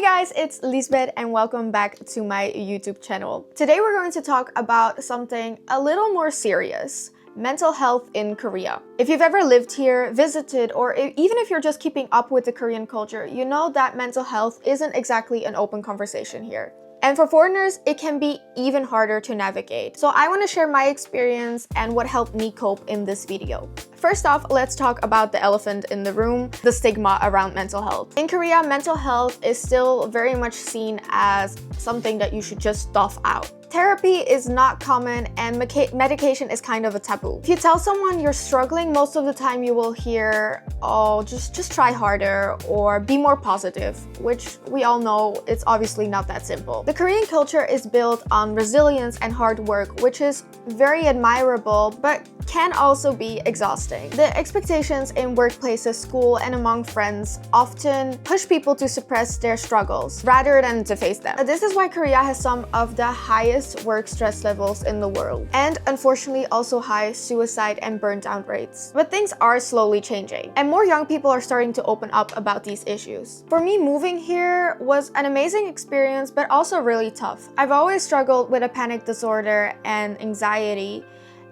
Hey guys, it's Lisbeth and welcome back to my YouTube channel. Today we're going to talk about something a little more serious. Mental health in Korea. If you've ever lived here, visited, or even if you're just keeping up with the Korean culture, you know that mental health isn't exactly an open conversation here. And for foreigners, it can be even harder to navigate. So I want to share my experience and what helped me cope in this video. First off, let's talk about the elephant in the room, the stigma around mental health. In Korea, mental health is still very much seen as something that you should just stuff out. Therapy is not common and medication is kind of a taboo. If you tell someone you're struggling, most of the time you will hear, oh, just try harder or be more positive, which we all know it's obviously not that simple. The Korean culture is built on resilience and hard work, which is very admirable, but can also be exhausting. The expectations in workplaces, school, and among friends often push people to suppress their struggles rather than to face them. This is why Korea has some of the highest work stress levels in the world, and unfortunately also high suicide and burnt out rates. But things are slowly changing, and more young people are starting to open up about these issues. For me, moving here was an amazing experience, but also really tough. I've always struggled with a panic disorder and anxiety,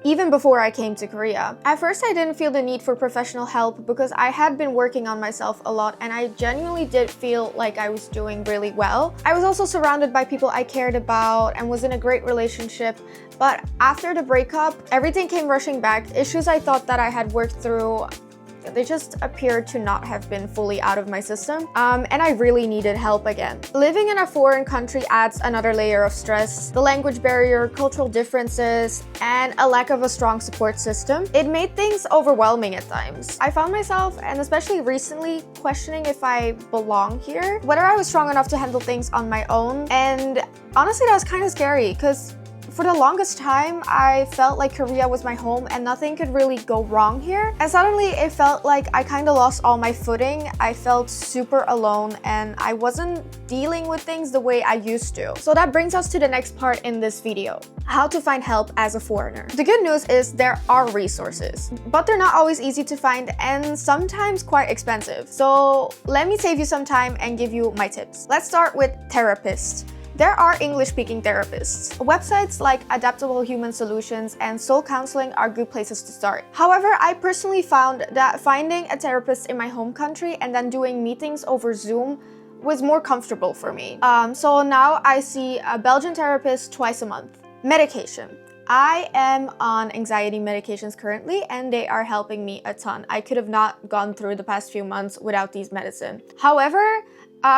even before I came to Korea. At first, I didn't feel the need for professional help because I had been working on myself a lot and I genuinely did feel like I was doing really well. I was also surrounded by people I cared about and was in a great relationship. But after the breakup, everything came rushing back. Issues I thought that I had worked through, they just appeared to not have been fully out of my system, and I really needed help again. Living in a foreign country adds another layer of stress. The language barrier, cultural differences, and a lack of a strong support system. It made things overwhelming at times. I found myself, and especially recently, questioning if I belong here, whether I was strong enough to handle things on my own, and honestly that was kind of scary because for the longest time, I felt like Korea was my home and nothing could really go wrong here. And suddenly it felt like I kind of lost all my footing. I felt super alone and I wasn't dealing with things the way I used to. So that brings us to the next part in this video. How to find help as a foreigner. The good news is there are resources, but they're not always easy to find and sometimes quite expensive. So let me save you some time and give you my tips. Let's start with therapists. There are English-speaking therapists. Websites like Adaptable Human Solutions and Soul Counseling are good places to start. However, I personally found that finding a therapist in my home country and then doing meetings over Zoom was more comfortable for me. So now I see a Belgian therapist twice a month. Medication. I am on anxiety medications currently and they are helping me a ton. I could have not gone through the past few months without these medicine. However,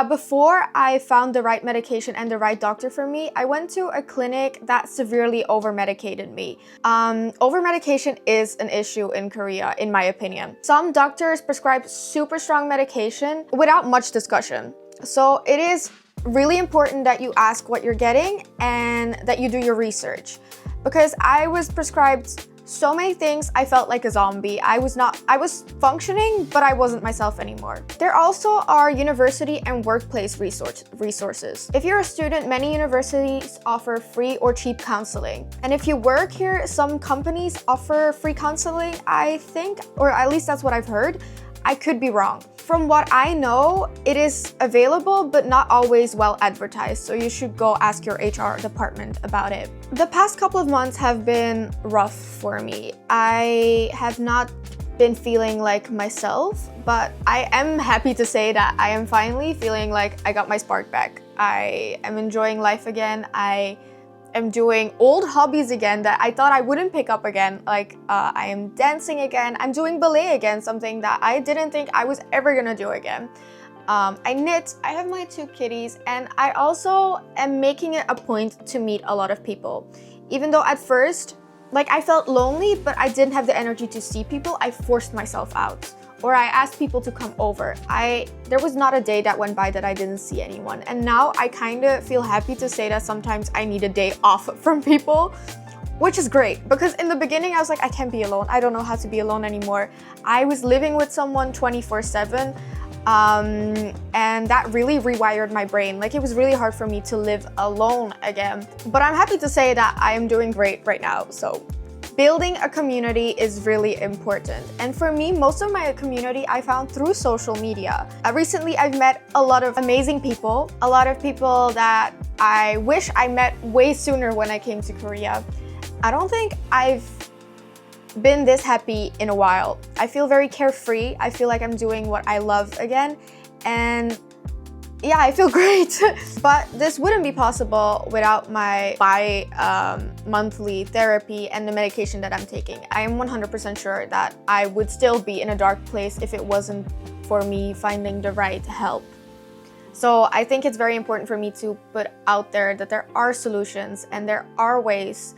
before I found the right medication and the right doctor for me, I went to a clinic that severely over-medicated me. Over-medication is an issue in Korea, in my opinion. Some doctors prescribe super strong medication without much discussion. So it is really important that you ask what you're getting and that you do your research. Because I was prescribed so many things, I felt like a zombie. I was functioning, but I wasn't myself anymore. There also are university and workplace resources. If you're a student, many universities offer free or cheap counseling. And if you work here, some companies offer free counseling, I think, or at least that's what I've heard. I could be wrong. From what I know, it is available, but not always well advertised, so you should go ask your HR department about it. The past couple of months have been rough for me. I have not been feeling like myself, but I am happy to say that I am finally feeling like I got my spark back. I am enjoying life again. I am doing old hobbies again that I thought I wouldn't pick up again. Like I am dancing again. I'm doing ballet again, something that I didn't think I was ever gonna do again. I knit, I have my 2 kitties, and I also am making it a point to meet a lot of people. Even though at first, I felt lonely, but I didn't have the energy to see people, I forced myself out. Or I asked people to come over. There was not a day that went by that I didn't see anyone. And now I kind of feel happy to say that sometimes I need a day off from people, which is great. Because in the beginning, I was like, I can't be alone. I don't know how to be alone anymore. I was living with someone 24/7. And that really rewired my brain. It was really hard for me to live alone again. But I'm happy to say that I am doing great right now. So Building a community is really important. And for me, most of my community I found through social media. Recently, I've met a lot of amazing people, a lot of people that I wish I met way sooner when I came to Korea. I don't think I've been this happy in a while. I feel very carefree. I feel like I'm doing what I love again. And yeah, I feel great. But this wouldn't be possible without my monthly therapy and the medication that I'm taking. I am 100% sure that I would still be in a dark place if it wasn't for me finding the right help. So I think it's very important for me to put out there that there are solutions and there are ways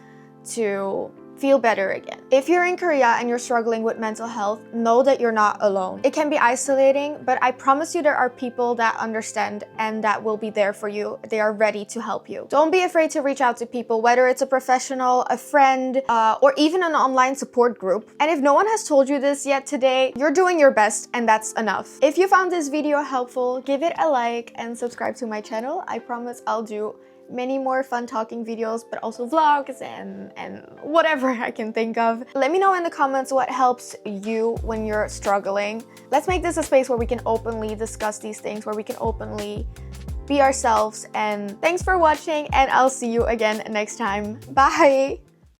to feel better again. If you're in Korea and you're struggling with mental health, know that you're not alone. It can be isolating, but I promise you there are people that understand and that will be there for you. They are ready to help you. Don't be afraid to reach out to people, whether it's a professional, a friend, or even an online support group. And if no one has told you this yet today, you're doing your best and that's enough. If you found this video helpful, give it a like and subscribe to my channel. I promise I'll do many more fun talking videos, but also vlogs and whatever I can think of. Let me know in the comments what helps you when you're struggling. Let's make this a space where we can openly discuss these things, where we can openly be ourselves. And thanks for watching, and I'll see you again next time. Bye!